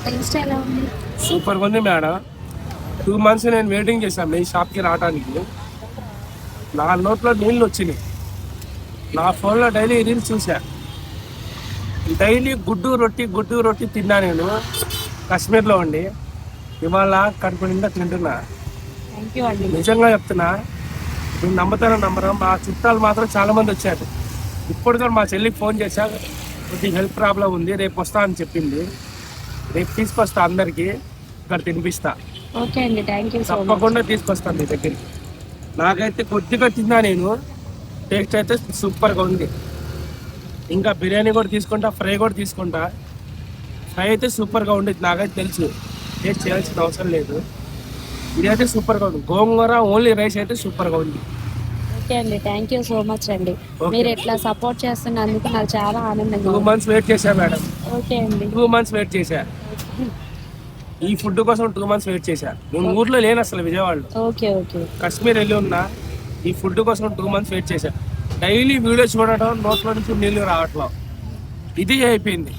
Taste ఎలా ఉంది? సూపర్గా ఉంది మేడం. 2 months నేను వెయిటింగ్ చేశాను మీ షాప్కి రావడానికి. నా నోట్లో నీళ్ళు వచ్చినాయి. నా ఫోన్లో డైలీ రీల్స్ చూసా. డైలీ గుడ్డు రొట్టి తిన్నా నేను కాశ్మీర్లో ఉండి. ఇవాళ కడుపు నిండా తింటున్నా. థ్యాంక్ యూ అండి. నిజంగా చెప్తున్నా, మీరు నమ్ముతారో నమ్మరు, మా చుట్టాలు మాత్రం చాలా మంది వచ్చారు. ఇప్పుడు కూడా మా చెల్లికి ఫోన్ చేశా, కొద్దిగా హెల్త్ ప్రాబ్లం ఉంది, రేపు వస్తా అని చెప్పింది. రేపు తీసుకొస్తా, అందరికి ఇక్కడ తినిపిస్తా. ఓకే అండి, థ్యాంక్ యూ సో మచ్. తప్పకుండా తీసుకొస్తాను మీ దగ్గరికి. నాకైతే కొద్దిగా తిన్నా నేను, టేస్ట్ అయితే సూపర్గా ఉంది. ఇంకా బిర్యానీ కూడా తీసుకుంటా, ఫ్రై కూడా తీసుకుంటా. ఫ్రై అయితే సూపర్గా ఉండేది, నాకైతే తెలుసు, టేస్ట్ చేయాల్సిన అవసరం లేదు. ఇది అయితే సూపర్గా ఉంది. గోంగూర ఓన్లీ రైస్ అయితే సూపర్గా ఉంది. ఓకే అండి, థ్యాంక్ యూ సో మచ్ అండి. మీరు ఎట్లా సపోర్ట్ చేస్తున్నందుకు నాకు చాలా ఆనందంగా 2 months వెయిట్ చేశా మేడం. ఓకే అండి. 2 months వెయిట్ చేశా. ఈ ఫుడ్ కోసం 2 months వెయిట్ చేశా. నేను ఊర్లో లేను అసలు, విజయవాడలో. Okay okay. కాశ్మీర్ వెళ్ళి ఉన్నా. ఈ ఫుడ్ కోసం 2 months వెయిట్ చేశా. డైలీ వీడియో చూడటం, నోట్లో నుంచి నీళ్ళు రావట్లేదు. ఇది అయిపోయింది.